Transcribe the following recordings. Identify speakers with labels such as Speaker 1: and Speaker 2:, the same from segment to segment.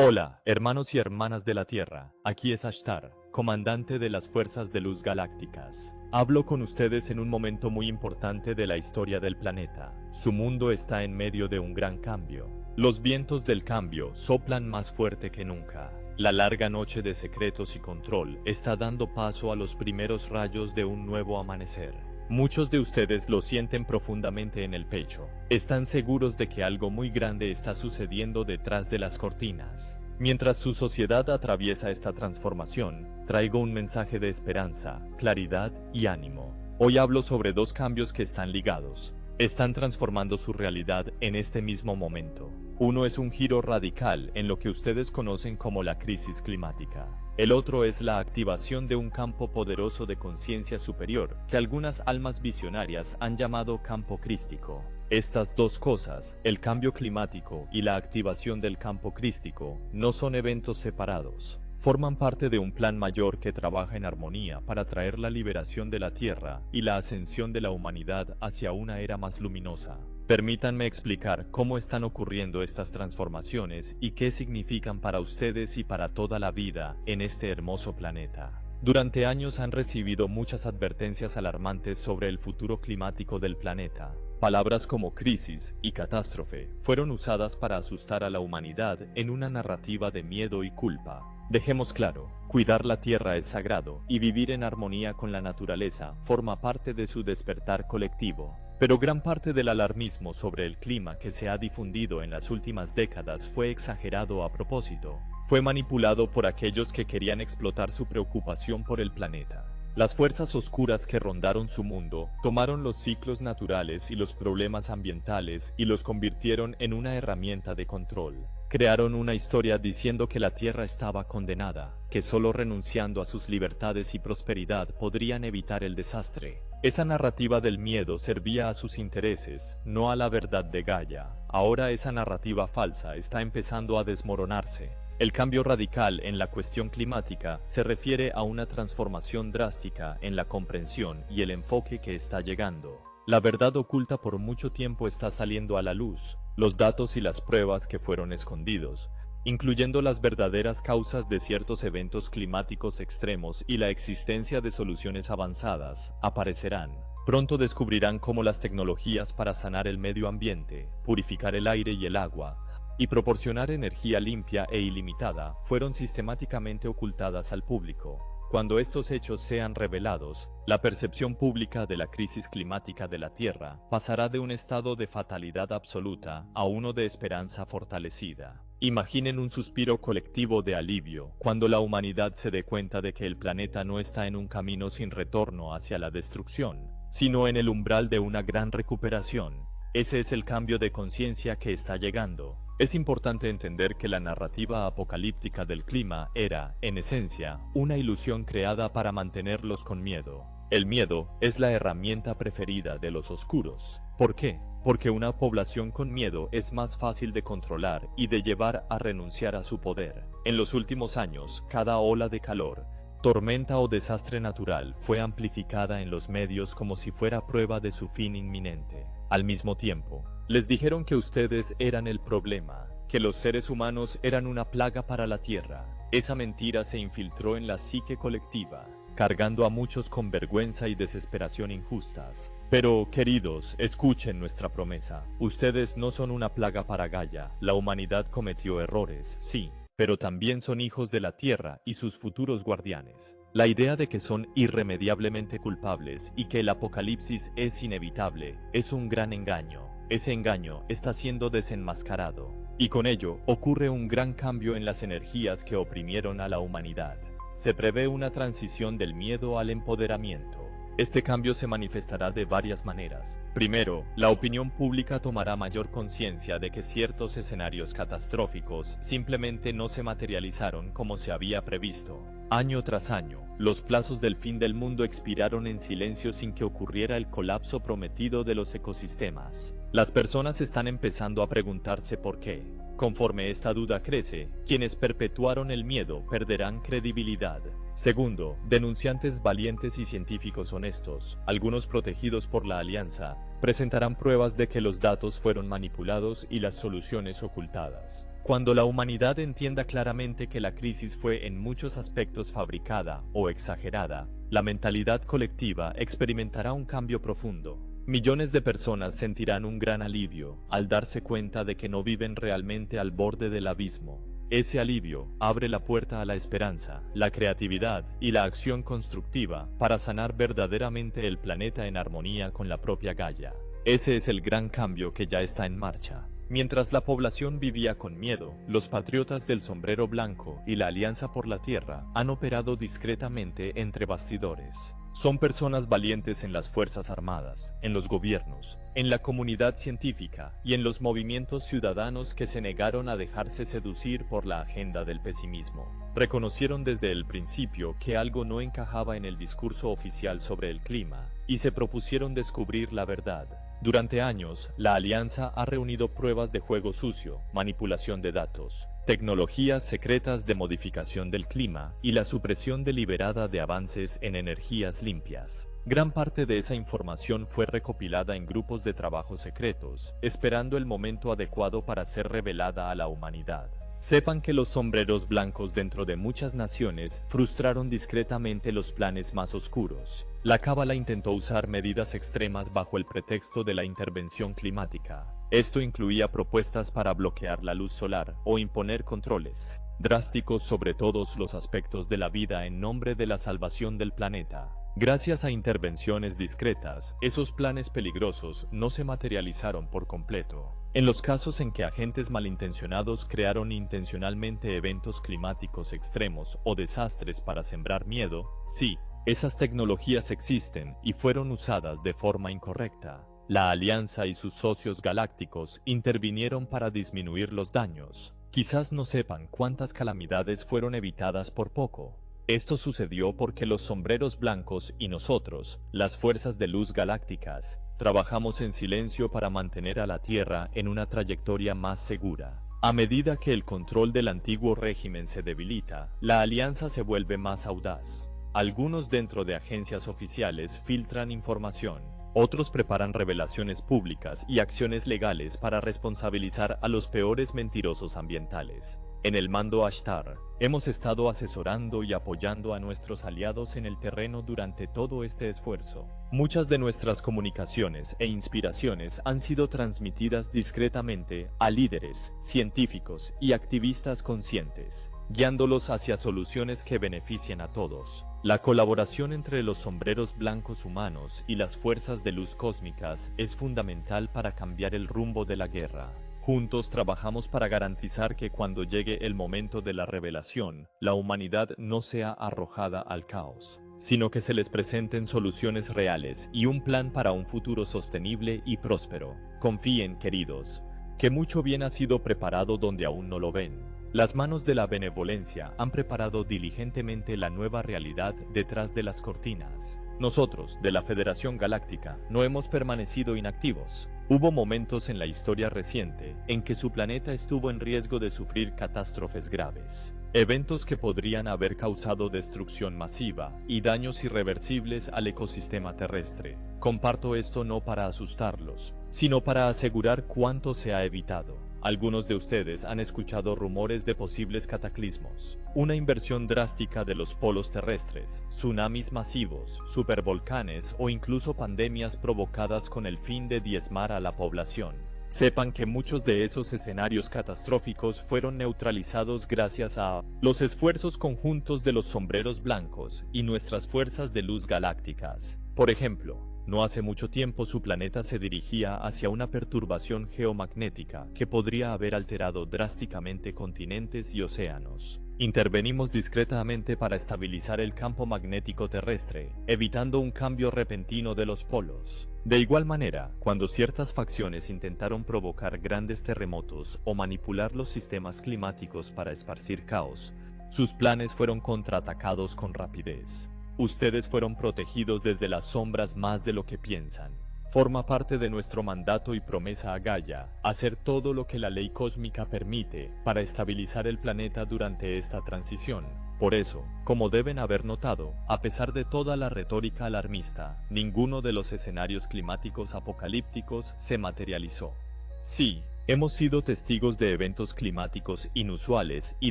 Speaker 1: Hola, hermanos y hermanas de la Tierra, aquí es Ashtar, comandante de las Fuerzas de Luz Galácticas. Hablo con ustedes en un momento muy importante de la historia del planeta. Su mundo está en medio de un gran cambio. Los vientos del cambio soplan más fuerte que nunca. La larga noche de secretos y control está dando paso a los primeros rayos de un nuevo amanecer. Muchos de ustedes lo sienten profundamente en el pecho. Están seguros de que algo muy grande está sucediendo detrás de las cortinas. Mientras su sociedad atraviesa esta transformación, traigo un mensaje de esperanza, claridad y ánimo. Hoy hablo sobre dos cambios que están ligados. Están transformando su realidad en este mismo momento. Uno es un giro radical en lo que ustedes conocen como la crisis climática. El otro es la activación de un campo poderoso de conciencia superior, que algunas almas visionarias han llamado campo crístico. Estas dos cosas, el cambio climático y la activación del campo crístico, no son eventos separados. Forman parte de un plan mayor que trabaja en armonía para traer la liberación de la Tierra y la ascensión de la humanidad hacia una era más luminosa. Permítanme explicar cómo están ocurriendo estas transformaciones y qué significan para ustedes y para toda la vida en este hermoso planeta. Durante años han recibido muchas advertencias alarmantes sobre el futuro climático del planeta. Palabras como crisis y catástrofe fueron usadas para asustar a la humanidad en una narrativa de miedo y culpa. Dejemos claro, cuidar la Tierra es sagrado y vivir en armonía con la naturaleza forma parte de su despertar colectivo. Pero gran parte del alarmismo sobre el clima que se ha difundido en las últimas décadas fue exagerado a propósito. Fue manipulado por aquellos que querían explotar su preocupación por el planeta. Las fuerzas oscuras que rondaron su mundo tomaron los ciclos naturales y los problemas ambientales y los convirtieron en una herramienta de control. Crearon una historia diciendo que la Tierra estaba condenada, que solo renunciando a sus libertades y prosperidad podrían evitar el desastre. Esa narrativa del miedo servía a sus intereses, no a la verdad de Gaia. Ahora esa narrativa falsa está empezando a desmoronarse. El cambio radical en la cuestión climática se refiere a una transformación drástica en la comprensión y el enfoque que está llegando. La verdad oculta por mucho tiempo está saliendo a la luz, los datos y las pruebas que fueron escondidos, incluyendo las verdaderas causas de ciertos eventos climáticos extremos y la existencia de soluciones avanzadas, aparecerán. Pronto descubrirán cómo las tecnologías para sanar el medio ambiente, purificar el aire y el agua, y proporcionar energía limpia e ilimitada fueron sistemáticamente ocultadas al público. Cuando estos hechos sean revelados, la percepción pública de la crisis climática de la Tierra pasará de un estado de fatalidad absoluta a uno de esperanza fortalecida. Imaginen un suspiro colectivo de alivio cuando la humanidad se dé cuenta de que el planeta no está en un camino sin retorno hacia la destrucción, sino en el umbral de una gran recuperación. Ese es el cambio de conciencia que está llegando. Es importante entender que la narrativa apocalíptica del clima era, en esencia, una ilusión creada para mantenerlos con miedo. El miedo es la herramienta preferida de los oscuros. ¿Por qué? Porque una población con miedo es más fácil de controlar y de llevar a renunciar a su poder. En los últimos años, cada ola de calor, tormenta o desastre natural fue amplificada en los medios como si fuera prueba de su fin inminente. Al mismo tiempo, les dijeron que ustedes eran el problema, que los seres humanos eran una plaga para la Tierra. Esa mentira se infiltró en la psique colectiva, cargando a muchos con vergüenza y desesperación injustas. Pero, queridos, escuchen nuestra promesa. Ustedes no son una plaga para Gaia. La humanidad cometió errores, sí, pero también son hijos de la Tierra y sus futuros guardianes. La idea de que son irremediablemente culpables y que el apocalipsis es inevitable es un gran engaño. Ese engaño está siendo desenmascarado, y con ello ocurre un gran cambio en las energías que oprimieron a la humanidad. Se prevé una transición del miedo al empoderamiento. Este cambio se manifestará de varias maneras. Primero, la opinión pública tomará mayor conciencia de que ciertos escenarios catastróficos simplemente no se materializaron como se había previsto. Año tras año, los plazos del fin del mundo expiraron en silencio sin que ocurriera el colapso prometido de los ecosistemas. Las personas están empezando a preguntarse por qué. Conforme esta duda crece, quienes perpetuaron el miedo perderán credibilidad. Segundo, denunciantes valientes y científicos honestos, algunos protegidos por la Alianza, presentarán pruebas de que los datos fueron manipulados y las soluciones ocultadas. Cuando la humanidad entienda claramente que la crisis fue en muchos aspectos fabricada o exagerada, la mentalidad colectiva experimentará un cambio profundo. Millones de personas sentirán un gran alivio al darse cuenta de que no viven realmente al borde del abismo. Ese alivio abre la puerta a la esperanza, la creatividad y la acción constructiva para sanar verdaderamente el planeta en armonía con la propia Gaia. Ese es el gran cambio que ya está en marcha. Mientras la población vivía con miedo, los patriotas del sombrero blanco y la Alianza por la Tierra han operado discretamente entre bastidores. Son personas valientes en las Fuerzas Armadas, en los gobiernos, en la comunidad científica y en los movimientos ciudadanos que se negaron a dejarse seducir por la agenda del pesimismo. Reconocieron desde el principio que algo no encajaba en el discurso oficial sobre el clima y se propusieron descubrir la verdad. Durante años, la Alianza ha reunido pruebas de juego sucio, manipulación de datos, tecnologías secretas de modificación del clima y la supresión deliberada de avances en energías limpias. Gran parte de esa información fue recopilada en grupos de trabajo secretos, esperando el momento adecuado para ser revelada a la humanidad. Sepan que los sombreros blancos dentro de muchas naciones frustraron discretamente los planes más oscuros. La Cábala intentó usar medidas extremas bajo el pretexto de la intervención climática. Esto incluía propuestas para bloquear la luz solar o imponer controles drásticos sobre todos los aspectos de la vida en nombre de la salvación del planeta. Gracias a intervenciones discretas, esos planes peligrosos no se materializaron por completo. En los casos en que agentes malintencionados crearon intencionalmente eventos climáticos extremos o desastres para sembrar miedo, sí, esas tecnologías existen y fueron usadas de forma incorrecta. La Alianza y sus socios galácticos intervinieron para disminuir los daños. Quizás no sepan cuántas calamidades fueron evitadas por poco. Esto sucedió porque los sombreros blancos y nosotros, las fuerzas de luz galácticas, trabajamos en silencio para mantener a la Tierra en una trayectoria más segura. A medida que el control del antiguo régimen se debilita, la Alianza se vuelve más audaz. Algunos dentro de agencias oficiales filtran información. Otros preparan revelaciones públicas y acciones legales para responsabilizar a los peores mentirosos ambientales. En el mando Ashtar, hemos estado asesorando y apoyando a nuestros aliados en el terreno durante todo este esfuerzo. Muchas de nuestras comunicaciones e inspiraciones han sido transmitidas discretamente a líderes, científicos y activistas conscientes, guiándolos hacia soluciones que beneficien a todos. La colaboración entre los sombreros blancos humanos y las fuerzas de luz cósmicas es fundamental para cambiar el rumbo de la guerra. Juntos trabajamos para garantizar que cuando llegue el momento de la revelación, la humanidad no sea arrojada al caos, sino que se les presenten soluciones reales y un plan para un futuro sostenible y próspero. Confíen, queridos, que mucho bien ha sido preparado donde aún no lo ven. Las manos de la benevolencia han preparado diligentemente la nueva realidad detrás de las cortinas. Nosotros, de la Federación Galáctica, no hemos permanecido inactivos. Hubo momentos en la historia reciente en que su planeta estuvo en riesgo de sufrir catástrofes graves. Eventos que podrían haber causado destrucción masiva y daños irreversibles al ecosistema terrestre. Comparto esto no para asustarlos, sino para asegurar cuánto se ha evitado. Algunos de ustedes han escuchado rumores de posibles cataclismos, una inversión drástica de los polos terrestres, tsunamis masivos, supervolcanes o incluso pandemias provocadas con el fin de diezmar a la población. Sepan que muchos de esos escenarios catastróficos fueron neutralizados gracias a los esfuerzos conjuntos de los sombreros blancos y nuestras fuerzas de luz galácticas. Por ejemplo, no hace mucho tiempo su planeta se dirigía hacia una perturbación geomagnética que podría haber alterado drásticamente continentes y océanos. Intervenimos discretamente para estabilizar el campo magnético terrestre, evitando un cambio repentino de los polos. De igual manera, cuando ciertas facciones intentaron provocar grandes terremotos o manipular los sistemas climáticos para esparcir caos, sus planes fueron contraatacados con rapidez. Ustedes fueron protegidos desde las sombras más de lo que piensan. Forma parte de nuestro mandato y promesa a Gaia, hacer todo lo que la ley cósmica permite para estabilizar el planeta durante esta transición. Por eso, como deben haber notado, a pesar de toda la retórica alarmista, ninguno de los escenarios climáticos apocalípticos se materializó. Sí, Hemos sido testigos de eventos climáticos inusuales y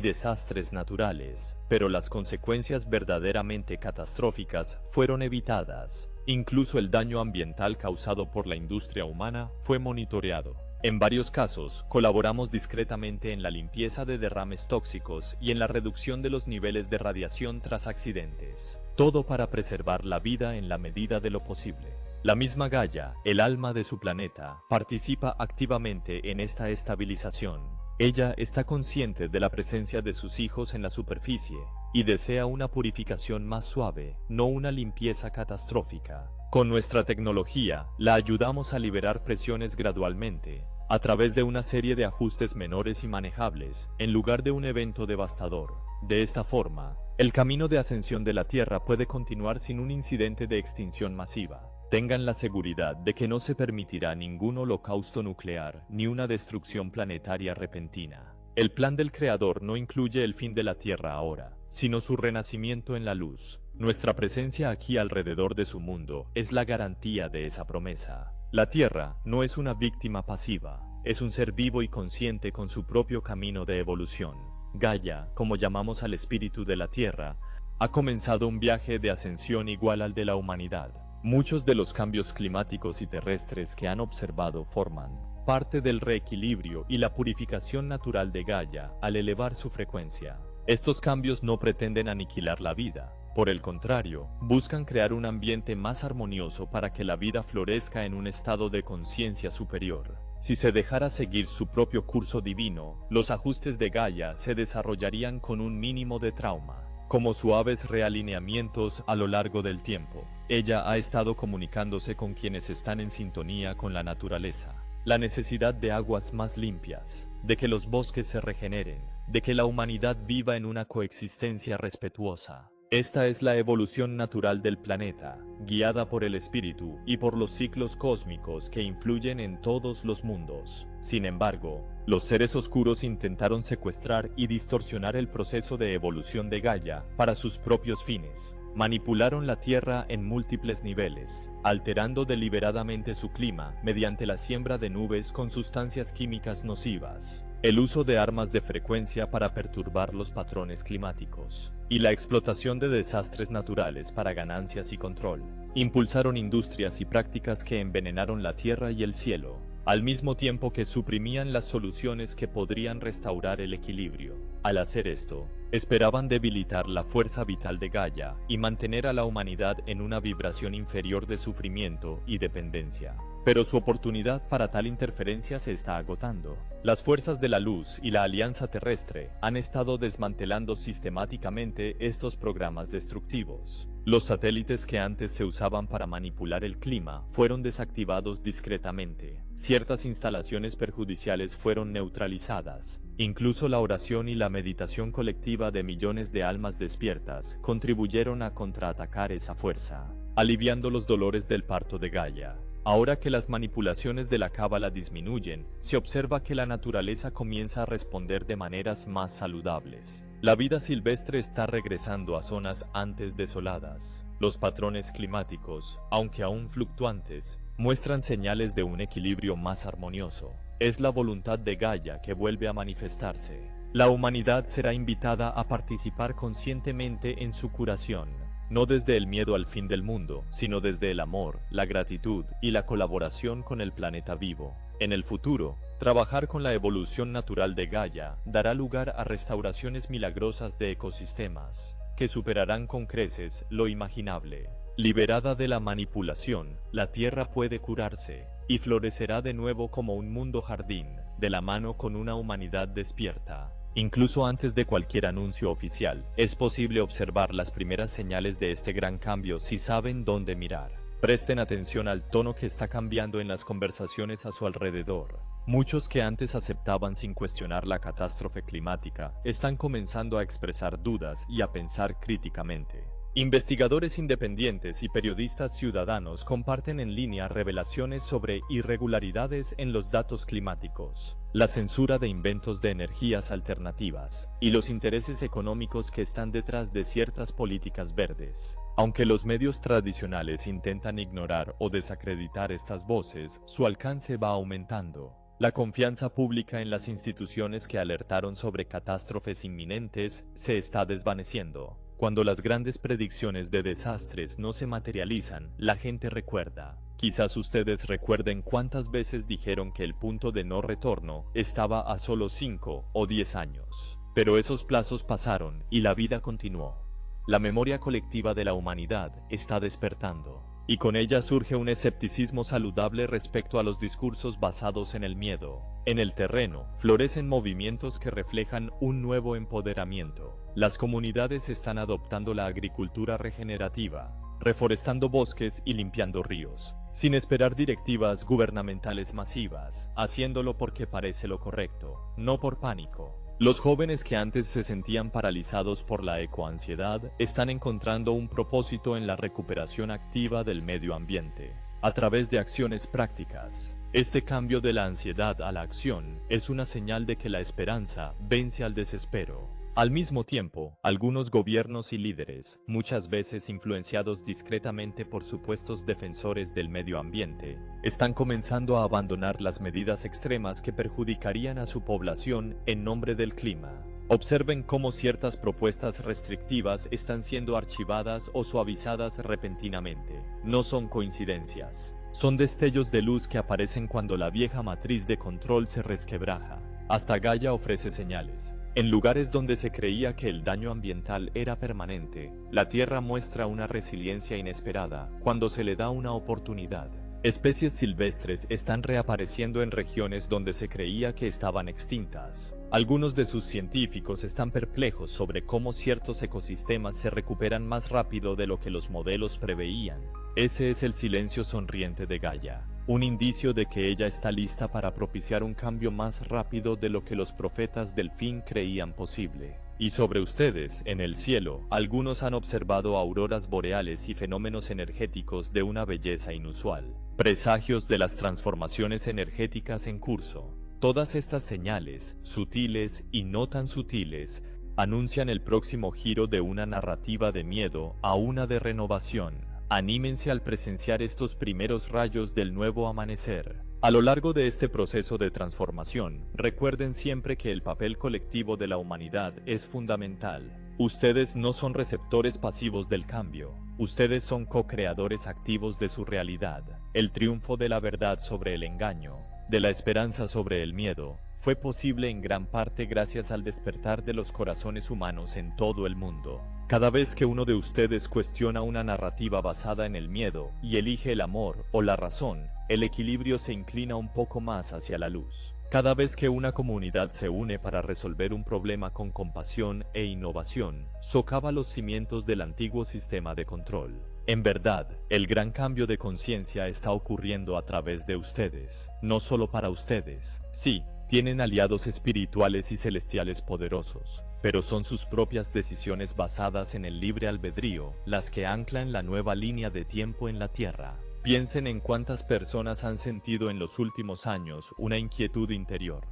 Speaker 1: desastres naturales, pero las consecuencias verdaderamente catastróficas fueron evitadas. Incluso el daño ambiental causado por la industria humana fue monitoreado. En varios casos, colaboramos discretamente en la limpieza de derrames tóxicos y en la reducción de los niveles de radiación tras accidentes. Todo para preservar la vida en la medida de lo posible. La misma Gaia, el alma de su planeta, participa activamente en esta estabilización. Ella está consciente de la presencia de sus hijos en la superficie y desea una purificación más suave, no una limpieza catastrófica. Con nuestra tecnología, la ayudamos a liberar presiones gradualmente, a través de una serie de ajustes menores y manejables, en lugar de un evento devastador. De esta forma, el camino de ascensión de la Tierra puede continuar sin un incidente de extinción masiva. Tengan la seguridad de que no se permitirá ningún holocausto nuclear ni una destrucción planetaria repentina. El plan del Creador no incluye el fin de la Tierra ahora, sino su renacimiento en la luz. Nuestra presencia aquí alrededor de su mundo es la garantía de esa promesa. La Tierra no es una víctima pasiva, es un ser vivo y consciente con su propio camino de evolución. Gaia, como llamamos al espíritu de la Tierra, ha comenzado un viaje de ascensión igual al de la humanidad. Muchos de los cambios climáticos y terrestres que han observado forman parte del reequilibrio y la purificación natural de Gaia al elevar su frecuencia. Estos cambios no pretenden aniquilar la vida, por el contrario, buscan crear un ambiente más armonioso para que la vida florezca en un estado de conciencia superior. Si se dejara seguir su propio curso divino, los ajustes de Gaia se desarrollarían con un mínimo de trauma, como suaves realineamientos a lo largo del tiempo. Ella ha estado comunicándose con quienes están en sintonía con la naturaleza. La necesidad de aguas más limpias, de que los bosques se regeneren, de que la humanidad viva en una coexistencia respetuosa. Esta es la evolución natural del planeta, guiada por el espíritu y por los ciclos cósmicos que influyen en todos los mundos. Sin embargo, los seres oscuros intentaron secuestrar y distorsionar el proceso de evolución de Gaia para sus propios fines. Manipularon la Tierra en múltiples niveles, alterando deliberadamente su clima mediante la siembra de nubes con sustancias químicas nocivas, el uso de armas de frecuencia para perturbar los patrones climáticos, y la explotación de desastres naturales para ganancias y control. Impulsaron industrias y prácticas que envenenaron la tierra y el cielo, al mismo tiempo que suprimían las soluciones que podrían restaurar el equilibrio. Al hacer esto, esperaban debilitar la fuerza vital de Gaia y mantener a la humanidad en una vibración inferior de sufrimiento y dependencia. Pero su oportunidad para tal interferencia se está agotando. Las fuerzas de la luz y la Alianza Terrestre han estado desmantelando sistemáticamente estos programas destructivos. Los satélites que antes se usaban para manipular el clima fueron desactivados discretamente. Ciertas instalaciones perjudiciales fueron neutralizadas. Incluso la oración y la meditación colectiva de millones de almas despiertas contribuyeron a contraatacar esa fuerza, aliviando los dolores del parto de Gaia. Ahora que las manipulaciones de la cábala disminuyen, se observa que la naturaleza comienza a responder de maneras más saludables. La vida silvestre está regresando a zonas antes desoladas. Los patrones climáticos, aunque aún fluctuantes, muestran señales de un equilibrio más armonioso. Es la voluntad de Gaia que vuelve a manifestarse. La humanidad será invitada a participar conscientemente en su curación. No desde el miedo al fin del mundo, sino desde el amor, la gratitud y la colaboración con el planeta vivo. En el futuro, trabajar con la evolución natural de Gaia dará lugar a restauraciones milagrosas de ecosistemas, que superarán con creces lo imaginable. Liberada de la manipulación, la Tierra puede curarse, y florecerá de nuevo como un mundo jardín, de la mano con una humanidad despierta. Incluso antes de cualquier anuncio oficial, es posible observar las primeras señales de este gran cambio si saben dónde mirar. Presten atención al tono que está cambiando en las conversaciones a su alrededor. Muchos que antes aceptaban sin cuestionar la catástrofe climática, están comenzando a expresar dudas y a pensar críticamente. Investigadores independientes y periodistas ciudadanos comparten en línea revelaciones sobre irregularidades en los datos climáticos, la censura de inventos de energías alternativas y los intereses económicos que están detrás de ciertas políticas verdes. Aunque los medios tradicionales intentan ignorar o desacreditar estas voces, su alcance va aumentando. La confianza pública en las instituciones que alertaron sobre catástrofes inminentes se está desvaneciendo. Cuando las grandes predicciones de desastres no se materializan, la gente recuerda. Quizás ustedes recuerden cuántas veces dijeron que el punto de no retorno estaba a solo 5 o 10 años. Pero esos plazos pasaron y la vida continuó. La memoria colectiva de la humanidad está despertando, y con ella surge un escepticismo saludable respecto a los discursos basados en el miedo. En el terreno, florecen movimientos que reflejan un nuevo empoderamiento. Las comunidades están adoptando la agricultura regenerativa, reforestando bosques y limpiando ríos, sin esperar directivas gubernamentales masivas, haciéndolo porque parece lo correcto, no por pánico. Los jóvenes que antes se sentían paralizados por la ecoansiedad están encontrando un propósito en la recuperación activa del medio ambiente, a través de acciones prácticas. Este cambio de la ansiedad a la acción es una señal de que la esperanza vence al desespero. Al mismo tiempo, algunos gobiernos y líderes, muchas veces influenciados discretamente por supuestos defensores del medio ambiente, están comenzando a abandonar las medidas extremas que perjudicarían a su población en nombre del clima. Observen cómo ciertas propuestas restrictivas están siendo archivadas o suavizadas repentinamente. No son coincidencias. Son destellos de luz que aparecen cuando la vieja matriz de control se resquebraja. Hasta Gaia ofrece señales. En lugares donde se creía que el daño ambiental era permanente, la Tierra muestra una resiliencia inesperada cuando se le da una oportunidad. Especies silvestres están reapareciendo en regiones donde se creía que estaban extintas. Algunos de sus científicos están perplejos sobre cómo ciertos ecosistemas se recuperan más rápido de lo que los modelos preveían. Ese es el silencio sonriente de Gaia, un indicio de que ella está lista para propiciar un cambio más rápido de lo que los profetas del fin creían posible. Y sobre ustedes, en el cielo, algunos han observado auroras boreales y fenómenos energéticos de una belleza inusual, presagios de las transformaciones energéticas en curso. Todas estas señales, sutiles y no tan sutiles, anuncian el próximo giro de una narrativa de miedo a una de renovación. Anímense al presenciar estos primeros rayos del nuevo amanecer. A lo largo de este proceso de transformación, recuerden siempre que el papel colectivo de la humanidad es fundamental. Ustedes no son receptores pasivos del cambio, ustedes son co-creadores activos de su realidad. El triunfo de la verdad sobre el engaño, de la esperanza sobre el miedo, fue posible en gran parte gracias al despertar de los corazones humanos en todo el mundo. Cada vez que uno de ustedes cuestiona una narrativa basada en el miedo y elige el amor o la razón, el equilibrio se inclina un poco más hacia la luz. Cada vez que una comunidad se une para resolver un problema con compasión e innovación, socava los cimientos del antiguo sistema de control. En verdad, el gran cambio de conciencia está ocurriendo a través de ustedes, no solo para ustedes. Sí, tienen aliados espirituales y celestiales poderosos, pero son sus propias decisiones basadas en el libre albedrío las que anclan la nueva línea de tiempo en la Tierra. Piensen en cuántas personas han sentido en los últimos años una inquietud interior,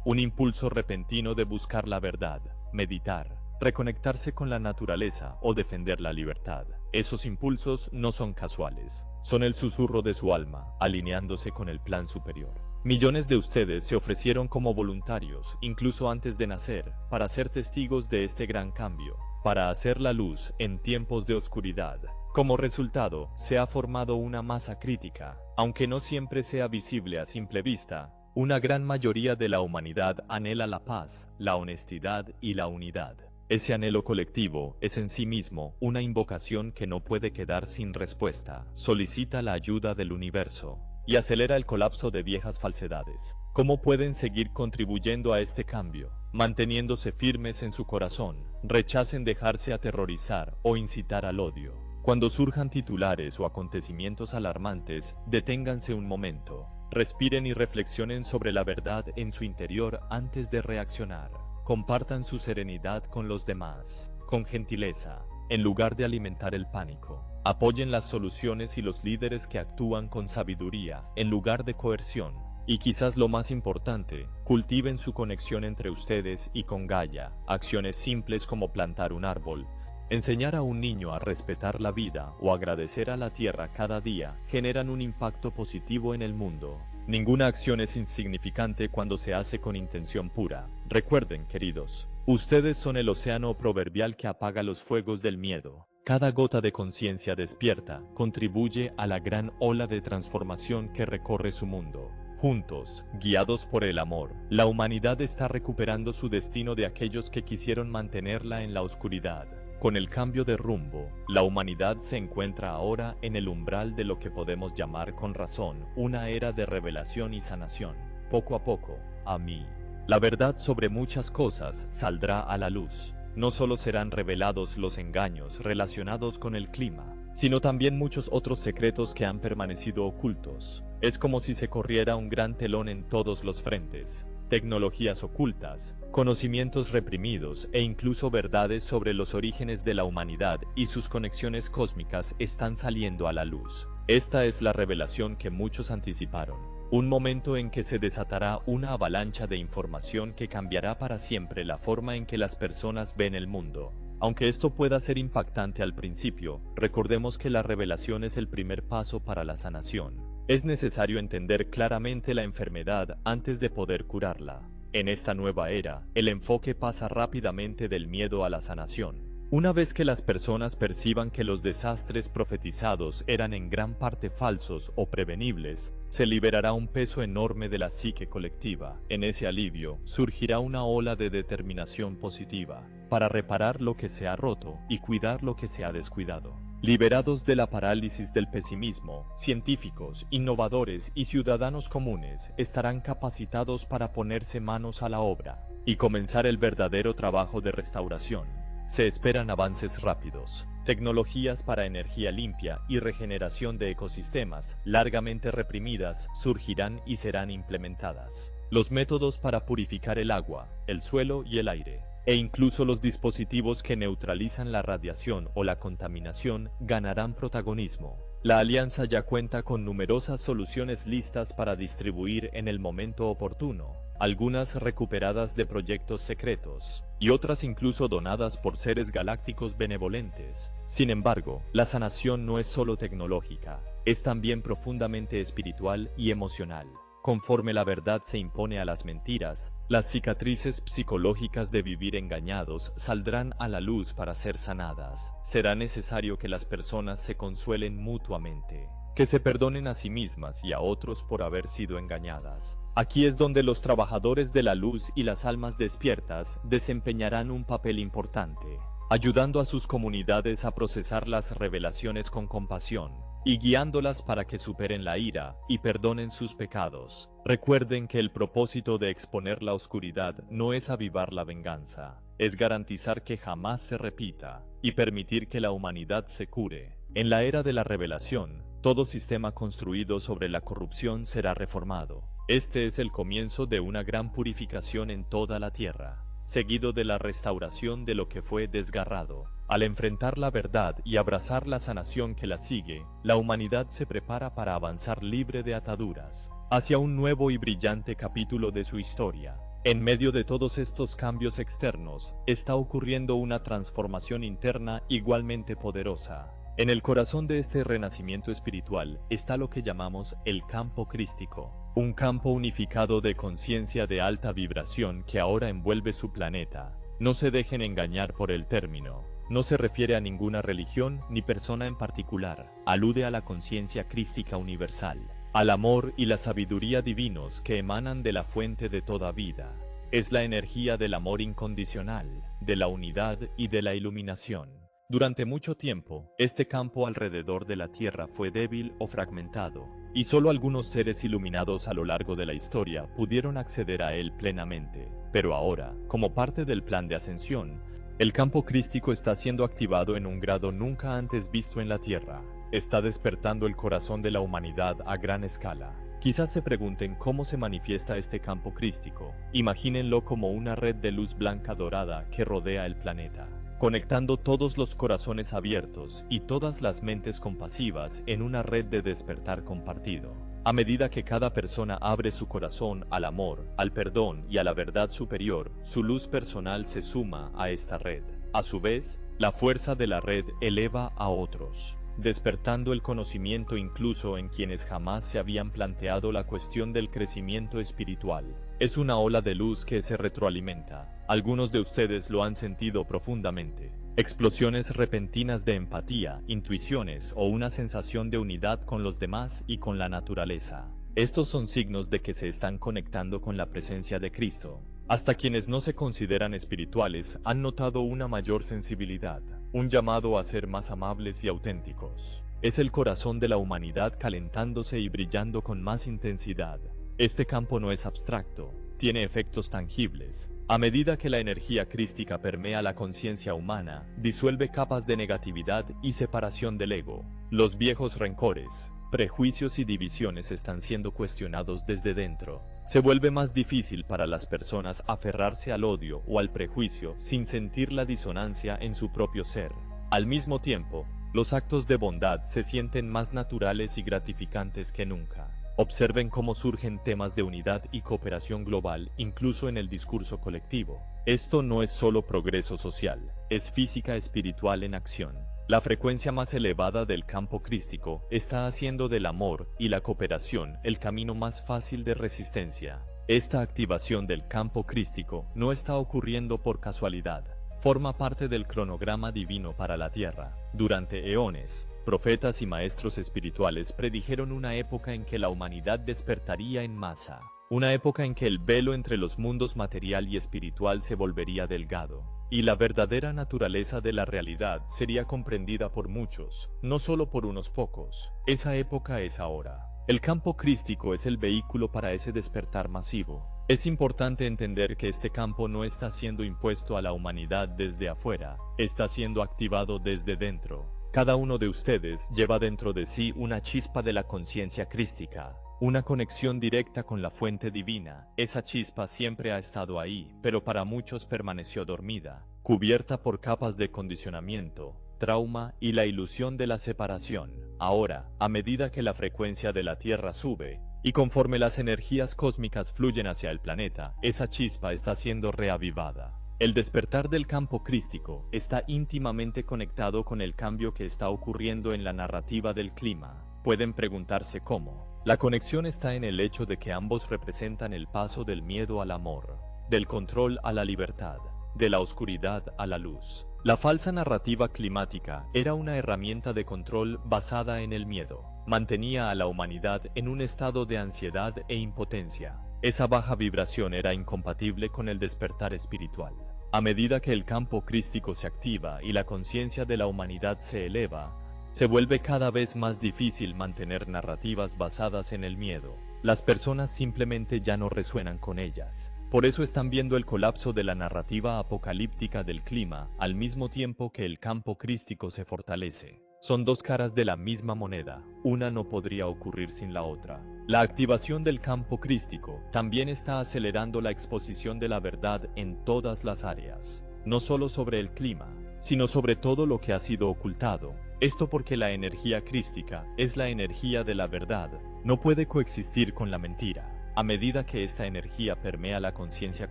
Speaker 1: un impulso repentino de buscar la verdad, meditar, reconectarse con la naturaleza o defender la libertad. Esos impulsos no son casuales, son el susurro de su alma, alineándose con el plan superior. Millones de ustedes se ofrecieron como voluntarios, incluso antes de nacer, para ser testigos de este gran cambio, para hacer la luz en tiempos de oscuridad. Como resultado, se ha formado una masa crítica, aunque no siempre sea visible a simple vista. Una gran mayoría de la humanidad anhela la paz, la honestidad y la unidad. Ese anhelo colectivo es en sí mismo una invocación que no puede quedar sin respuesta. Solicita la ayuda del universo y acelera el colapso de viejas falsedades. ¿Cómo pueden seguir contribuyendo a este cambio? Manteniéndose firmes en su corazón. Rechacen dejarse aterrorizar o incitar al odio. Cuando surjan titulares o acontecimientos alarmantes, deténganse un momento. Respiren y reflexionen sobre la verdad en su interior antes de reaccionar. Compartan su serenidad con los demás, con gentileza, en lugar de alimentar el pánico. Apoyen las soluciones y los líderes que actúan con sabiduría, en lugar de coerción. Y quizás lo más importante, cultiven su conexión entre ustedes y con Gaia. Acciones simples como plantar un árbol, enseñar a un niño a respetar la vida o agradecer a la tierra cada día generan un impacto positivo en el mundo. Ninguna acción es insignificante cuando se hace con intención pura. Recuerden, queridos, ustedes son el océano proverbial que apaga los fuegos del miedo. Cada gota de conciencia despierta contribuye a la gran ola de transformación que recorre su mundo. Juntos, guiados por el amor, la humanidad está recuperando su destino de aquellos que quisieron mantenerla en la oscuridad. Con el cambio de rumbo, la humanidad se encuentra ahora en el umbral de lo que podemos llamar con razón una era de revelación y sanación. Poco a poco, a mí, la verdad sobre muchas cosas saldrá a la luz. No solo serán revelados los engaños relacionados con el clima, sino también muchos otros secretos que han permanecido ocultos. Es como si se corriera un gran telón en todos los frentes. Tecnologías ocultas, conocimientos reprimidos e incluso verdades sobre los orígenes de la humanidad y sus conexiones cósmicas están saliendo a la luz. Esta es la revelación que muchos anticiparon. Un momento en que se desatará una avalancha de información que cambiará para siempre la forma en que las personas ven el mundo. Aunque esto pueda ser impactante al principio, recordemos que la revelación es el primer paso para la sanación. Es necesario entender claramente la enfermedad antes de poder curarla. En esta nueva era, el enfoque pasa rápidamente del miedo a la sanación. Una vez que las personas perciban que los desastres profetizados eran en gran parte falsos o prevenibles, se liberará un peso enorme de la psique colectiva. En ese alivio, surgirá una ola de determinación positiva para reparar lo que se ha roto y cuidar lo que se ha descuidado. Liberados de la parálisis del pesimismo, científicos, innovadores y ciudadanos comunes estarán capacitados para ponerse manos a la obra y comenzar el verdadero trabajo de restauración. Se esperan avances rápidos, tecnologías para energía limpia y regeneración de ecosistemas largamente reprimidas surgirán y serán implementadas. Los métodos para purificar el agua, el suelo y el aire, e incluso los dispositivos que neutralizan la radiación o la contaminación ganarán protagonismo. La alianza ya cuenta con numerosas soluciones listas para distribuir en el momento oportuno, algunas recuperadas de proyectos secretos, y otras incluso donadas por seres galácticos benevolentes. Sin embargo, la sanación no es solo tecnológica, es también profundamente espiritual y emocional. Conforme la verdad se impone a las mentiras, las cicatrices psicológicas de vivir engañados saldrán a la luz para ser sanadas. Será necesario que las personas se consuelen mutuamente, que se perdonen a sí mismas y a otros por haber sido engañadas. Aquí es donde los trabajadores de la luz y las almas despiertas desempeñarán un papel importante, ayudando a sus comunidades a procesar las revelaciones con compasión y guiándolas para que superen la ira y perdonen sus pecados. Recuerden que el propósito de exponer la oscuridad no es avivar la venganza, es garantizar que jamás se repita y permitir que la humanidad se cure. En la era de la revelación, todo sistema construido sobre la corrupción será reformado. Este es el comienzo de una gran purificación en toda la tierra, seguido de la restauración de lo que fue desgarrado. Al enfrentar la verdad y abrazar la sanación que la sigue, la humanidad se prepara para avanzar libre de ataduras, hacia un nuevo y brillante capítulo de su historia. En medio de todos estos cambios externos, está ocurriendo una transformación interna igualmente poderosa. En el corazón de este renacimiento espiritual está lo que llamamos el campo crístico, un campo unificado de conciencia de alta vibración que ahora envuelve su planeta. No se dejen engañar por el término. No se refiere a ninguna religión ni persona en particular. Alude a la conciencia crística universal, al amor y la sabiduría divinos que emanan de la fuente de toda vida. Es la energía del amor incondicional, de la unidad y de la iluminación. Durante mucho tiempo, este campo alrededor de la Tierra fue débil o fragmentado, y solo algunos seres iluminados a lo largo de la historia pudieron acceder a él plenamente. Pero ahora, como parte del plan de ascensión, el campo crístico está siendo activado en un grado nunca antes visto en la Tierra. Está despertando el corazón de la humanidad a gran escala. Quizás se pregunten cómo se manifiesta este campo crístico. Imagínenlo como una red de luz blanca dorada que rodea el planeta, conectando todos los corazones abiertos y todas las mentes compasivas en una red de despertar compartido. A medida que cada persona abre su corazón al amor, al perdón y a la verdad superior, su luz personal se suma a esta red. A su vez, la fuerza de la red eleva a otros. despertando el conocimiento incluso en quienes jamás se habían planteado la cuestión del crecimiento espiritual. Es una ola de luz que se retroalimenta. Algunos de ustedes lo han sentido profundamente. Explosiones repentinas de empatía, intuiciones o una sensación de unidad con los demás y con la naturaleza. Estos son signos de que se están conectando con la presencia de Cristo. Hasta quienes no se consideran espirituales han notado una mayor sensibilidad, un llamado a ser más amables y auténticos. Es el corazón de la humanidad calentándose y brillando con más intensidad. Este campo no es abstracto, tiene efectos tangibles. A medida que la energía crística permea la conciencia humana, disuelve capas de negatividad y separación del ego. Los viejos rencores, prejuicios y divisiones están siendo cuestionados desde dentro. Se vuelve más difícil para las personas aferrarse al odio o al prejuicio sin sentir la disonancia en su propio ser. Al mismo tiempo, los actos de bondad se sienten más naturales y gratificantes que nunca. Observen cómo surgen temas de unidad y cooperación global incluso en el discurso colectivo. Esto no es solo progreso social, es física espiritual en acción. La frecuencia más elevada del campo crístico está haciendo del amor y la cooperación el camino más fácil de resistencia. Esta activación del campo crístico no está ocurriendo por casualidad. Forma parte del cronograma divino para la Tierra. Durante eones, profetas y maestros espirituales predijeron una época en que la humanidad despertaría en masa. Una época en que el velo entre los mundos material y espiritual se volvería delgado, y la verdadera naturaleza de la realidad sería comprendida por muchos, no solo por unos pocos. Esa época es ahora. El campo crístico es el vehículo para ese despertar masivo. Es importante entender que este campo no está siendo impuesto a la humanidad desde afuera, está siendo activado desde dentro. Cada uno de ustedes lleva dentro de sí una chispa de la conciencia crística, una conexión directa con la fuente divina. Esa chispa siempre ha estado ahí, pero para muchos permaneció dormida, cubierta por capas de condicionamiento, trauma y la ilusión de la separación. Ahora, a medida que la frecuencia de la Tierra sube, y conforme las energías cósmicas fluyen hacia el planeta, esa chispa está siendo reavivada. El despertar del campo crístico está íntimamente conectado con el cambio que está ocurriendo en la narrativa del clima. Pueden preguntarse cómo. La conexión está en el hecho de que ambos representan el paso del miedo al amor, del control a la libertad, de la oscuridad a la luz. La falsa narrativa climática era una herramienta de control basada en el miedo. Mantenía a la humanidad en un estado de ansiedad e impotencia. Esa baja vibración era incompatible con el despertar espiritual. A medida que el campo crístico se activa y la conciencia de la humanidad se eleva, se vuelve cada vez más difícil mantener narrativas basadas en el miedo. Las personas simplemente ya no resuenan con ellas. Por eso están viendo el colapso de la narrativa apocalíptica del clima, al mismo tiempo que el campo crístico se fortalece. Son dos caras de la misma moneda, una no podría ocurrir sin la otra. La activación del campo crístico también está acelerando la exposición de la verdad en todas las áreas, no solo sobre el clima, sino sobre todo lo que ha sido ocultado. Esto porque la energía crística es la energía de la verdad, no puede coexistir con la mentira. A medida que esta energía permea la conciencia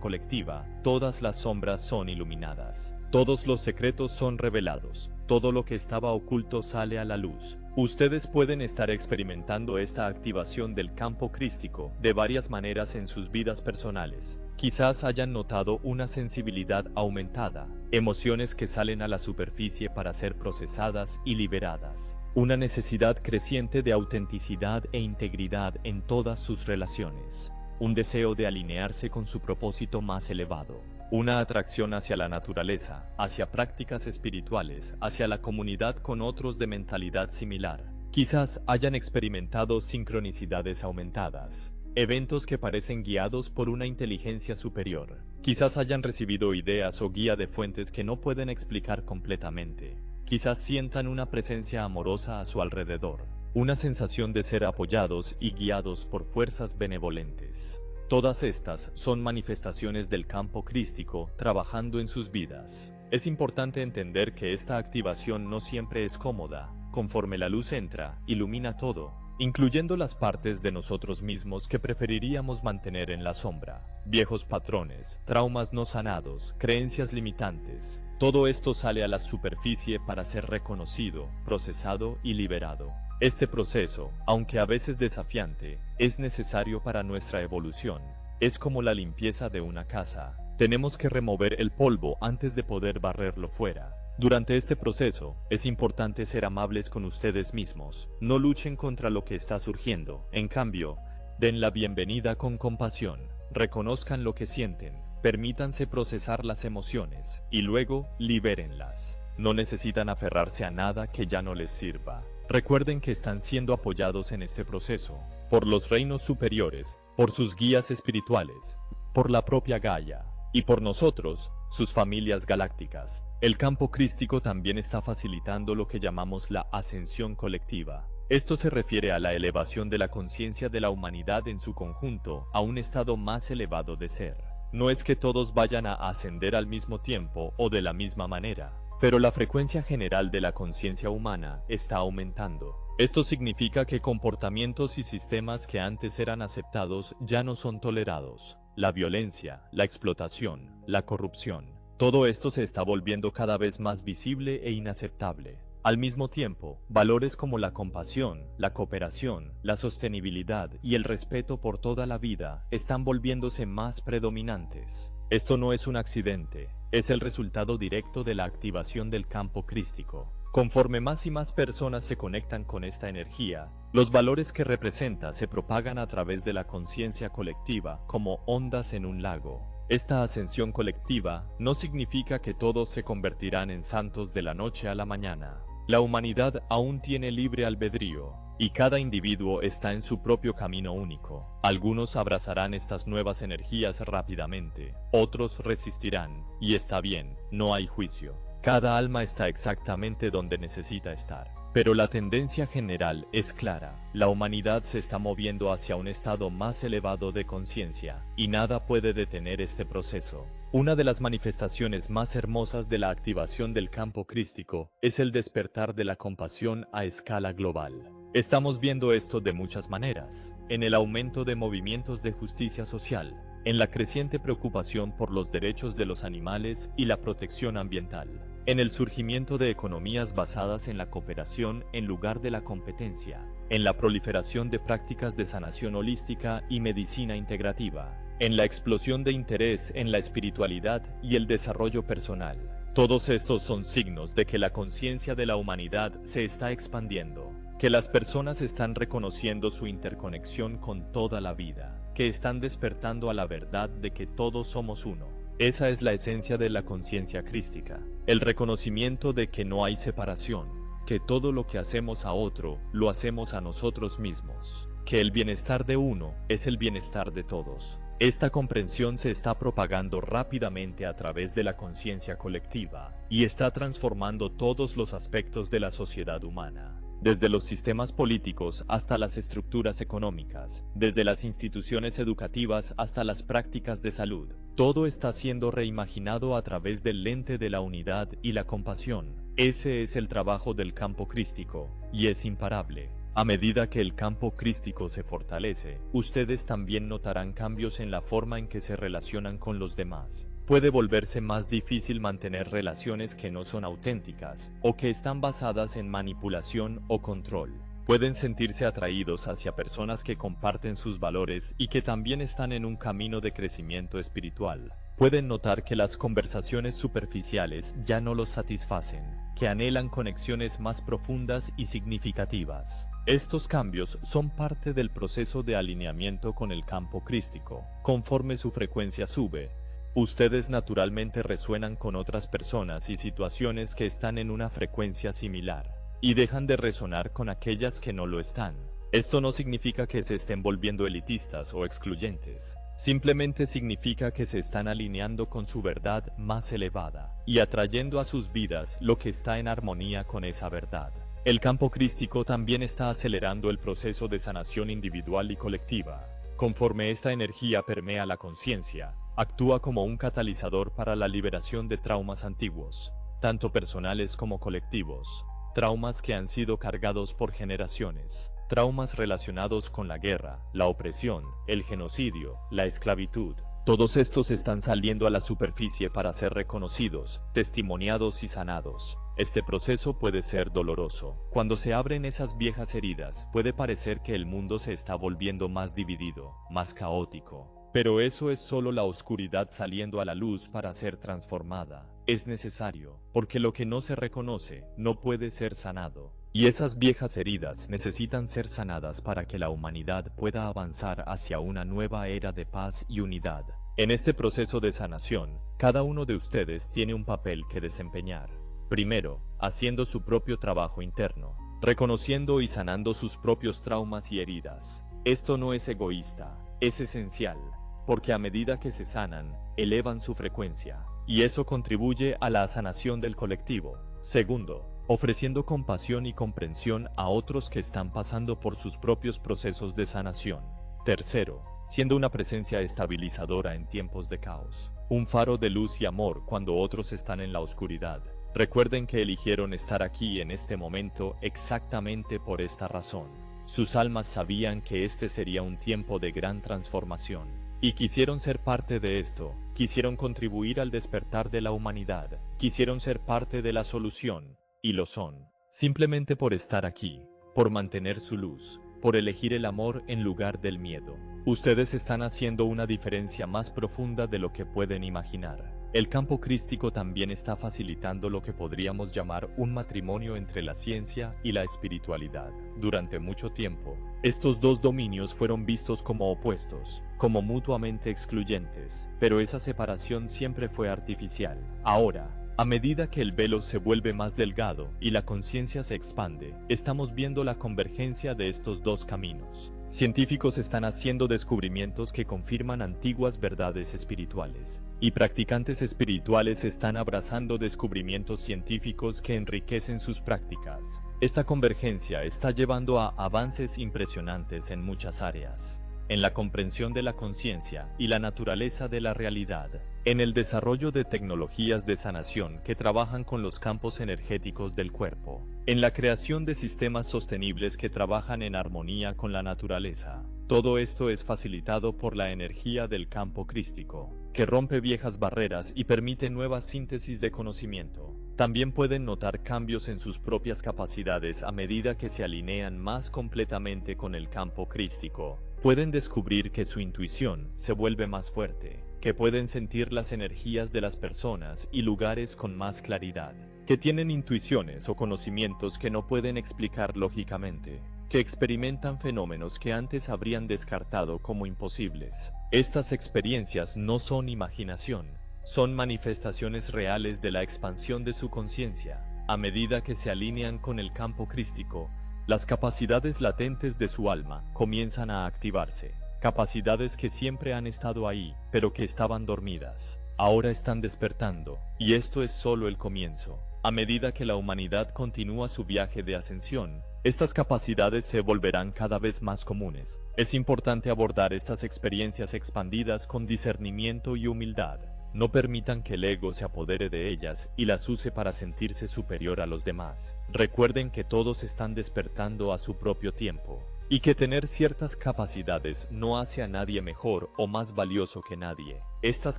Speaker 1: colectiva, todas las sombras son iluminadas. Todos los secretos son revelados. Todo lo que estaba oculto sale a la luz. Ustedes pueden estar experimentando esta activación del campo crístico de varias maneras en sus vidas personales. Quizás hayan notado una sensibilidad aumentada, emociones que salen a la superficie para ser procesadas y liberadas. Una necesidad creciente de autenticidad e integridad en todas sus relaciones. Un deseo de alinearse con su propósito más elevado. Una atracción hacia la naturaleza, hacia prácticas espirituales, hacia la comunidad con otros de mentalidad similar. Quizás hayan experimentado sincronicidades aumentadas. Eventos que parecen guiados por una inteligencia superior. Quizás hayan recibido ideas o guía de fuentes que no pueden explicar completamente. Quizás sientan una presencia amorosa a su alrededor, una sensación de ser apoyados y guiados por fuerzas benevolentes. Todas estas son manifestaciones del campo crístico trabajando en sus vidas. Es importante entender que esta activación no siempre es cómoda. Conforme la luz entra, ilumina todo, incluyendo las partes de nosotros mismos que preferiríamos mantener en la sombra. Viejos patrones, traumas no sanados, creencias limitantes. Todo esto sale a la superficie para ser reconocido, procesado y liberado. Este proceso, aunque a veces desafiante, es necesario para nuestra evolución. Es como la limpieza de una casa. Tenemos que remover el polvo antes de poder barrerlo fuera. Durante este proceso, es importante ser amables con ustedes mismos. No luchen contra lo que está surgiendo. En cambio, den la bienvenida con compasión. Reconozcan lo que sienten. Permítanse procesar las emociones y luego libérenlas. No necesitan aferrarse a nada que ya no les sirva. Recuerden que están siendo apoyados en este proceso por los reinos superiores, por sus guías espirituales, por la propia Gaia y por nosotros, sus familias galácticas. El campo crístico también está facilitando lo que llamamos la ascensión colectiva. Esto se refiere a la elevación de la conciencia de la humanidad en su conjunto a un estado más elevado de ser. No es que todos vayan a ascender al mismo tiempo o de la misma manera, pero la frecuencia general de la conciencia humana está aumentando. Esto significa que comportamientos y sistemas que antes eran aceptados ya no son tolerados. La violencia, la explotación, la corrupción, todo esto se está volviendo cada vez más visible e inaceptable. Al mismo tiempo, valores como la compasión, la cooperación, la sostenibilidad y el respeto por toda la vida están volviéndose más predominantes. Esto no es un accidente, es el resultado directo de la activación del campo crístico. Conforme más y más personas se conectan con esta energía, los valores que representa se propagan a través de la conciencia colectiva como ondas en un lago. Esta ascensión colectiva no significa que todos se convertirán en santos de la noche a la mañana. La humanidad aún tiene libre albedrío, y cada individuo está en su propio camino único. Algunos abrazarán estas nuevas energías rápidamente, otros resistirán, y está bien, no hay juicio. Cada alma está exactamente donde necesita estar. Pero la tendencia general es clara. La humanidad se está moviendo hacia un estado más elevado de conciencia, y nada puede detener este proceso. Una de las manifestaciones más hermosas de la activación del campo crístico es el despertar de la compasión a escala global. Estamos viendo esto de muchas maneras, en el aumento de movimientos de justicia social, en la creciente preocupación por los derechos de los animales y la protección ambiental, en el surgimiento de economías basadas en la cooperación en lugar de la competencia, en la proliferación de prácticas de sanación holística y medicina integrativa, en la explosión de interés en la espiritualidad y el desarrollo personal. Todos estos son signos de que la conciencia de la humanidad se está expandiendo, que las personas están reconociendo su interconexión con toda la vida, que están despertando a la verdad de que todos somos uno. Esa es la esencia de la conciencia crística, el reconocimiento de que no hay separación, que todo lo que hacemos a otro, lo hacemos a nosotros mismos, que el bienestar de uno es el bienestar de todos. Esta comprensión se está propagando rápidamente a través de la conciencia colectiva y está transformando todos los aspectos de la sociedad humana. Desde los sistemas políticos hasta las estructuras económicas, desde las instituciones educativas hasta las prácticas de salud, todo está siendo reimaginado a través del lente de la unidad y la compasión. Ese es el trabajo del campo crístico, y es imparable. A medida que el campo crístico se fortalece, ustedes también notarán cambios en la forma en que se relacionan con los demás. Puede volverse más difícil mantener relaciones que no son auténticas o que están basadas en manipulación o control. Pueden sentirse atraídos hacia personas que comparten sus valores y que también están en un camino de crecimiento espiritual. Pueden notar que las conversaciones superficiales ya no los satisfacen, que anhelan conexiones más profundas y significativas. Estos cambios son parte del proceso de alineamiento con el campo crístico. Conforme su frecuencia sube, ustedes naturalmente resuenan con otras personas y situaciones que están en una frecuencia similar, y dejan de resonar con aquellas que no lo están. Esto no significa que se estén volviendo elitistas o excluyentes. Simplemente significa que se están alineando con su verdad más elevada y atrayendo a sus vidas lo que está en armonía con esa verdad. El campo crístico también está acelerando el proceso de sanación individual y colectiva. Conforme esta energía permea la conciencia, actúa como un catalizador para la liberación de traumas antiguos, tanto personales como colectivos, traumas que han sido cargados por generaciones, traumas relacionados con la guerra, la opresión, el genocidio, la esclavitud, Todos estos están saliendo a la superficie para ser reconocidos, testimoniados y sanados. Este proceso puede ser doloroso. Cuando se abren esas viejas heridas, puede parecer que el mundo se está volviendo más dividido, más caótico. Pero eso es solo la oscuridad saliendo a la luz para ser transformada. Es necesario, porque lo que no se reconoce no puede ser sanado. Y esas viejas heridas necesitan ser sanadas para que la humanidad pueda avanzar hacia una nueva era de paz y unidad. En este proceso de sanación, cada uno de ustedes tiene un papel que desempeñar. Primero, haciendo su propio trabajo interno, reconociendo y sanando sus propios traumas y heridas. Esto no es egoísta, es esencial, porque a medida que se sanan, elevan su frecuencia, y eso contribuye a la sanación del colectivo. Segundo, ofreciendo compasión y comprensión a otros que están pasando por sus propios procesos de sanación. Tercero, siendo una presencia estabilizadora en tiempos de caos, un faro de luz y amor cuando otros están en la oscuridad. Recuerden que eligieron estar aquí en este momento exactamente por esta razón. Sus almas sabían que este sería un tiempo de gran transformación, y quisieron ser parte de esto, quisieron contribuir al despertar de la humanidad, quisieron ser parte de la solución, y lo son, simplemente por estar aquí, por mantener su luz, por elegir el amor en lugar del miedo. Ustedes están haciendo una diferencia más profunda de lo que pueden imaginar. El campo crístico también está facilitando lo que podríamos llamar un matrimonio entre la ciencia y la espiritualidad. Durante mucho tiempo, estos dos dominios fueron vistos como opuestos, como mutuamente excluyentes, pero esa separación siempre fue artificial. Ahora, a medida que el velo se vuelve más delgado y la conciencia se expande, estamos viendo la convergencia de estos dos caminos. Científicos están haciendo descubrimientos que confirman antiguas verdades espirituales, y practicantes espirituales están abrazando descubrimientos científicos que enriquecen sus prácticas. Esta convergencia está llevando a avances impresionantes en muchas áreas, en la comprensión de la conciencia y la naturaleza de la realidad, en el desarrollo de tecnologías de sanación que trabajan con los campos energéticos del cuerpo, en la creación de sistemas sostenibles que trabajan en armonía con la naturaleza. Todo esto es facilitado por la energía del campo crístico, que rompe viejas barreras y permite nuevas síntesis de conocimiento. También pueden notar cambios en sus propias capacidades a medida que se alinean más completamente con el campo crístico. Pueden descubrir que su intuición se vuelve más fuerte, que pueden sentir las energías de las personas y lugares con más claridad, que tienen intuiciones o conocimientos que no pueden explicar lógicamente, que experimentan fenómenos que antes habrían descartado como imposibles. Estas experiencias no son imaginación, son manifestaciones reales de la expansión de su conciencia. A medida que se alinean con el campo crístico, las capacidades latentes de su alma comienzan a activarse. Capacidades que siempre han estado ahí, pero que estaban dormidas. Ahora están despertando, y esto es solo el comienzo. A medida que la humanidad continúa su viaje de ascensión, estas capacidades se volverán cada vez más comunes. Es importante abordar estas experiencias expandidas con discernimiento y humildad. No permitan que el ego se apodere de ellas y las use para sentirse superior a los demás. Recuerden que todos están despertando a su propio tiempo, y que tener ciertas capacidades no hace a nadie mejor o más valioso que nadie. Estas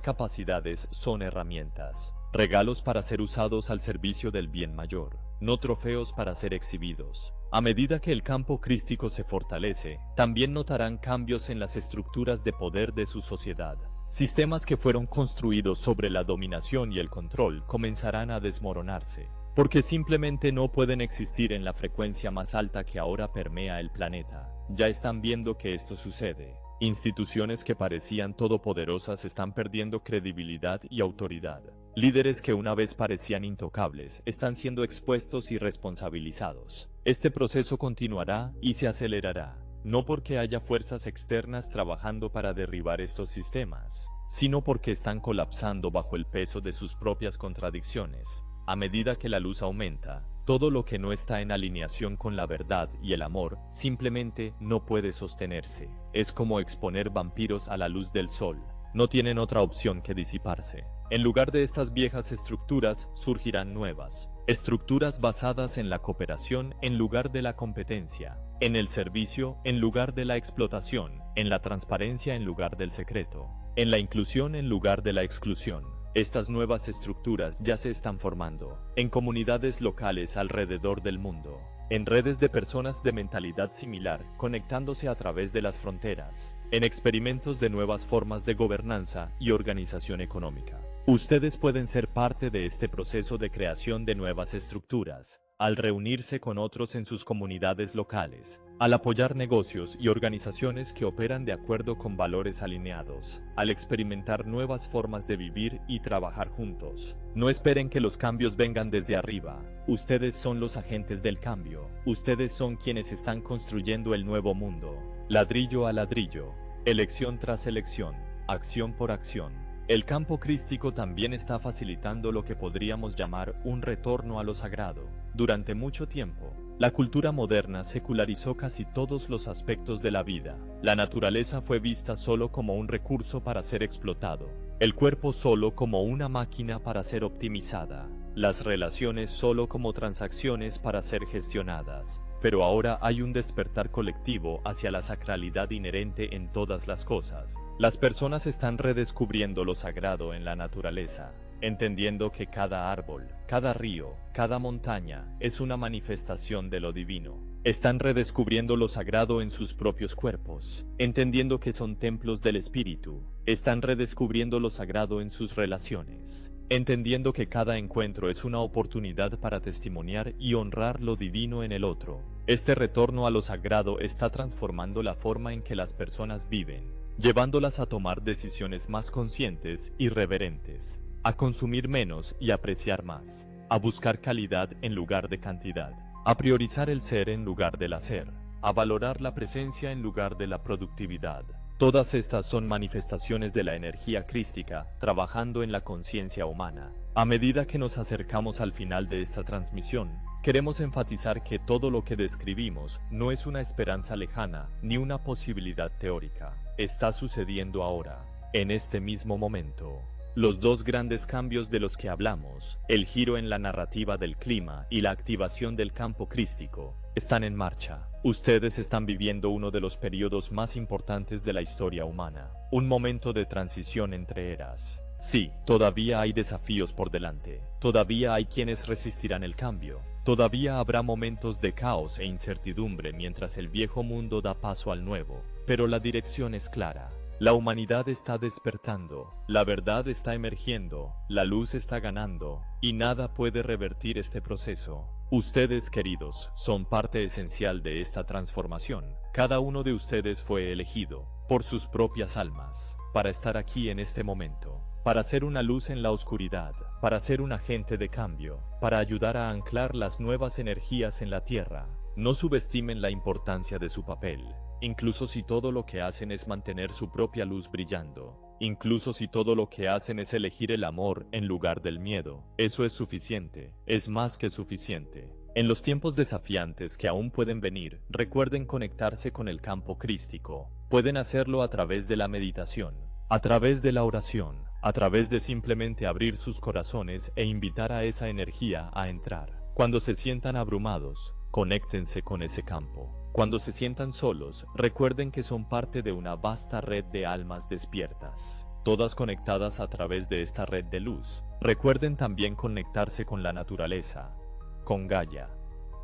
Speaker 1: capacidades son herramientas, regalos para ser usados al servicio del bien mayor, no trofeos para ser exhibidos. A medida que el campo crístico se fortalece, también notarán cambios en las estructuras de poder de su sociedad. Sistemas que fueron construidos sobre la dominación y el control comenzarán a desmoronarse, porque simplemente no pueden existir en la frecuencia más alta que ahora permea el planeta. Ya están viendo que esto sucede. Instituciones que parecían todopoderosas están perdiendo credibilidad y autoridad. Líderes que una vez parecían intocables están siendo expuestos y responsabilizados. Este proceso continuará y se acelerará. No porque haya fuerzas externas trabajando para derribar estos sistemas, sino porque están colapsando bajo el peso de sus propias contradicciones. A medida que la luz aumenta, todo lo que no está en alineación con la verdad y el amor simplemente no puede sostenerse. Es como exponer vampiros a la luz del sol. No tienen otra opción que disiparse. En lugar de estas viejas estructuras, surgirán nuevas. Estructuras basadas en la cooperación en lugar de la competencia, en el servicio en lugar de la explotación, en la transparencia en lugar del secreto. en la inclusión en lugar de la exclusión. Estas nuevas estructuras ya se están formando en comunidades locales alrededor del mundo, en redes de personas de mentalidad similar conectándose a través de las fronteras, en experimentos de nuevas formas de gobernanza y organización económica. Ustedes pueden ser parte de este proceso de creación de nuevas estructuras, al reunirse con otros en sus comunidades locales, al apoyar negocios y organizaciones que operan de acuerdo con valores alineados, al experimentar nuevas formas de vivir y trabajar juntos. No esperen que los cambios vengan desde arriba. Ustedes son los agentes del cambio. Ustedes son quienes están construyendo el nuevo mundo. Ladrillo a ladrillo, elección tras elección, acción por acción. El campo crístico también está facilitando lo que podríamos llamar un retorno a lo sagrado. Durante mucho tiempo, la cultura moderna secularizó casi todos los aspectos de la vida. La naturaleza fue vista solo como un recurso para ser explotado, el cuerpo solo como una máquina para ser optimizada, las relaciones solo como transacciones para ser gestionadas. Pero ahora hay un despertar colectivo hacia la sacralidad inherente en todas las cosas. Las personas están redescubriendo lo sagrado en la naturaleza, entendiendo que cada árbol, cada río, cada montaña es una manifestación de lo divino. Están redescubriendo lo sagrado en sus propios cuerpos, entendiendo que son templos del espíritu. Están redescubriendo lo sagrado en sus relaciones, entendiendo que cada encuentro es una oportunidad para testimoniar y honrar lo divino en el otro. Este retorno a lo sagrado está transformando la forma en que las personas viven, llevándolas a tomar decisiones más conscientes y reverentes, a consumir menos y apreciar más, a buscar calidad en lugar de cantidad, a priorizar el ser en lugar del hacer, a valorar la presencia en lugar de la productividad. Todas estas son manifestaciones de la energía crística trabajando en la conciencia humana. A medida que nos acercamos al final de esta transmisión, queremos enfatizar que todo lo que describimos no es una esperanza lejana ni una posibilidad teórica. Está sucediendo ahora, en este mismo momento. Los dos grandes cambios de los que hablamos, el giro en la narrativa del clima y la activación del campo crístico, están en marcha. Ustedes están viviendo uno de los periodos más importantes de la historia humana, un momento de transición entre eras. Sí, todavía hay desafíos por delante, todavía hay quienes resistirán el cambio, todavía habrá momentos de caos e incertidumbre mientras el viejo mundo da paso al nuevo, pero la dirección es clara. La humanidad está despertando, la verdad está emergiendo, la luz está ganando, y nada puede revertir este proceso. Ustedes, queridos, son parte esencial de esta transformación. Cada uno de ustedes fue elegido, por sus propias almas, para estar aquí en este momento, para ser una luz en la oscuridad, para ser un agente de cambio, para ayudar a anclar las nuevas energías en la Tierra. No subestimen la importancia de su papel. Incluso si todo lo que hacen es mantener su propia luz brillando, incluso si todo lo que hacen es elegir el amor en lugar del miedo, eso es suficiente, es más que suficiente. En los tiempos desafiantes que aún pueden venir, recuerden conectarse con el campo crístico. Pueden hacerlo a través de la meditación, a través de la oración, a través de simplemente abrir sus corazones e invitar a esa energía a entrar. Cuando se sientan abrumados, conéctense con ese campo. Cuando se sientan solos, recuerden que son parte de una vasta red de almas despiertas, todas conectadas a través de esta red de luz. Recuerden también conectarse con la naturaleza, con Gaia.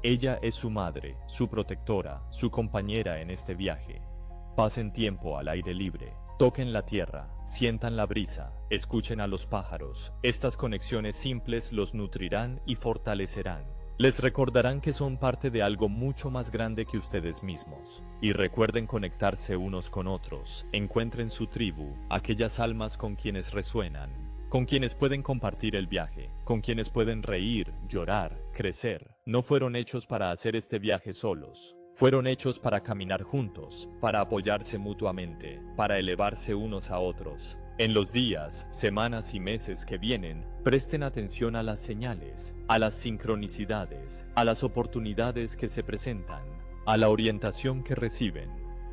Speaker 1: Ella es su madre, su protectora, su compañera en este viaje. Pasen tiempo al aire libre, toquen la tierra, sientan la brisa, escuchen a los pájaros. Estas conexiones simples los nutrirán y fortalecerán. Les recordarán que son parte de algo mucho más grande que ustedes mismos. Y recuerden conectarse unos con otros. Encuentren su tribu, aquellas almas con quienes resuenan, con quienes pueden compartir el viaje, con quienes pueden reír, llorar, crecer. No fueron hechos para hacer este viaje solos. Fueron hechos para caminar juntos, para apoyarse mutuamente, para elevarse unos a otros. En los días, semanas y meses que vienen, presten atención a las señales, a las sincronicidades, a las oportunidades que se presentan, a la orientación que reciben,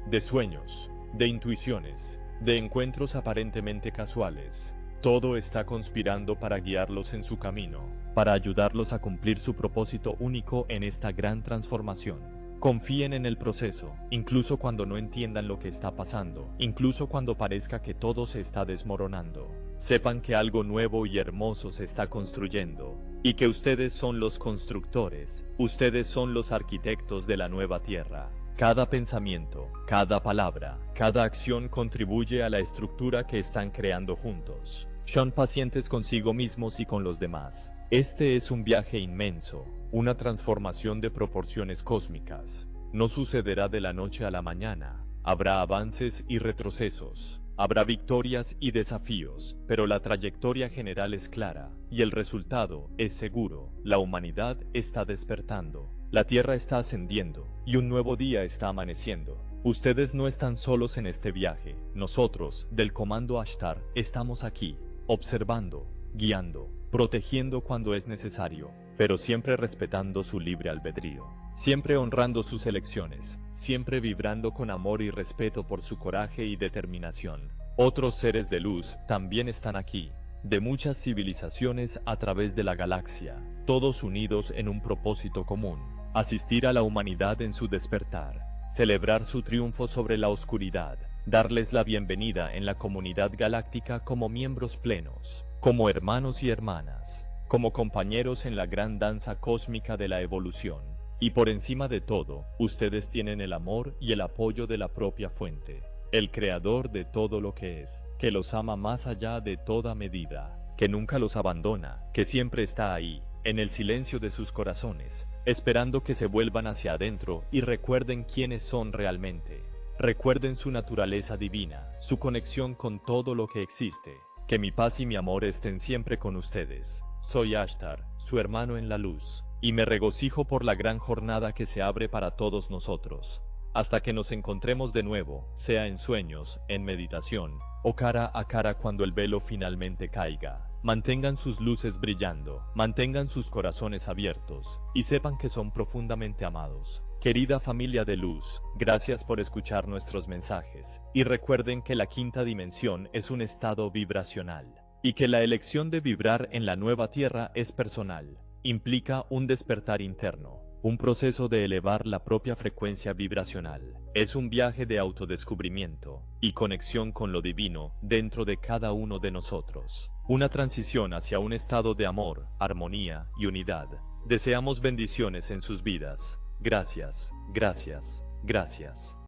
Speaker 1: de sueños, de intuiciones, de encuentros aparentemente casuales. Todo está conspirando para guiarlos en su camino, para ayudarlos a cumplir su propósito único en esta gran transformación. Confíen en el proceso, incluso cuando no entiendan lo que está pasando, incluso cuando parezca que todo se está desmoronando. Sepan que algo nuevo y hermoso se está construyendo, y que ustedes son los constructores, ustedes son los arquitectos de la nueva tierra. Cada pensamiento, cada palabra, cada acción contribuye a la estructura que están creando juntos. Son pacientes consigo mismos y con los demás. Este es un viaje inmenso, una transformación de proporciones cósmicas. No sucederá de la noche a la mañana. Habrá avances y retrocesos. Habrá victorias y desafíos, pero la trayectoria general es clara, y el resultado es seguro. La humanidad está despertando. La Tierra está ascendiendo, y un nuevo día está amaneciendo. Ustedes no están solos en este viaje. Nosotros, del Comando Ashtar, estamos aquí, observando, guiando, protegiendo cuando es necesario, pero siempre respetando su libre albedrío, siempre honrando sus elecciones, siempre vibrando con amor y respeto por su coraje y determinación. Otros seres de luz también están aquí, de muchas civilizaciones a través de la galaxia, todos unidos en un propósito común: asistir a la humanidad en su despertar, celebrar su triunfo sobre la oscuridad, darles la bienvenida en la comunidad galáctica como miembros plenos, como hermanos y hermanas, como compañeros en la gran danza cósmica de la evolución. Y por encima de todo, ustedes tienen el amor y el apoyo de la propia fuente, el creador de todo lo que es, que los ama más allá de toda medida, que nunca los abandona, que siempre está ahí, en el silencio de sus corazones, esperando que se vuelvan hacia adentro y recuerden quiénes son realmente. Recuerden su naturaleza divina, su conexión con todo lo que existe. Que mi paz y mi amor estén siempre con ustedes. Soy Ashtar, su hermano en la luz, y me regocijo por la gran jornada que se abre para todos nosotros. Hasta que nos encontremos de nuevo, sea en sueños, en meditación, o cara a cara cuando el velo finalmente caiga. Mantengan sus luces brillando, mantengan sus corazones abiertos, y sepan que son profundamente amados. Querida familia de luz, gracias por escuchar nuestros mensajes, y recuerden que la quinta dimensión es un estado vibracional, y que la elección de vibrar en la nueva tierra es personal. Implica un despertar interno, un proceso de elevar la propia frecuencia vibracional. Es un viaje de autodescubrimiento y conexión con lo divino dentro de cada uno de nosotros. Una transición hacia un estado de amor, armonía y unidad. Deseamos bendiciones en sus vidas. Gracias, gracias, gracias.